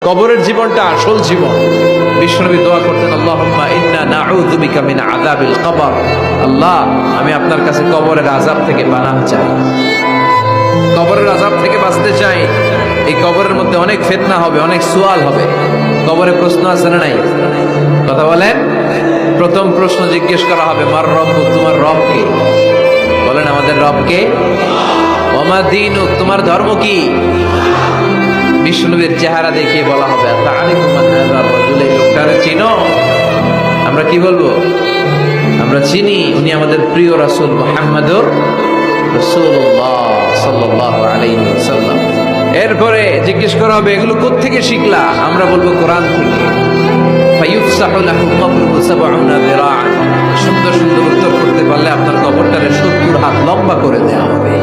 কবরের জীবনটা আসল জীবন। বিশ্বনবী দোয়া করতেন, আল্লাহুম্মা ইন্না নাউযু বিকা মিন আযাবিল কবর। আল্লাহ, আমি আপনার কাছে কবরের আযাব থেকে পানাহ চাই, কবরের আযাব থেকে বাঁচতে চাই। এই কবরের মধ্যে অনেক ফিতনা হবে, অনেক সুয়াল হবে। কবরে প্রশ্ন আছে না নাই? কথা বলেন। প্রথম প্রশ্ন জিজ্ঞেস করা হবে, মার রব্বুক, তোমার রব কে? বলেন, আমাদের রব কে? ওমা দীনুক, তোমার ধর্ম কি? বিষ্ণুনবীর চেহারা দেখিয়ে বলা হবে, তাআরিফু মান হাযা রাজুল, এই লোকটারে চিনো? আমরা কি বলবো? আমরা চিনি, উনি আমাদের প্রিয় রাসূল মুহাম্মদুর রাসূলুল্লাহ সাল্লাল্লাহু আলাইহি ওয়াসাল্লাম। এরপরে জিজ্ঞেস করা হবে, এগুলো কোত্থেকে শিখলা? আমরা বলবো, কোরআন থেকে। ফায়ুফসাহু লাহু কবরুহু ৭০ যিরাআন। সুন্দর সুন্দর উত্তর করতে পারলে আপনার কবরটারে ৭০ হাত লম্বা করে দেওয়া হবে।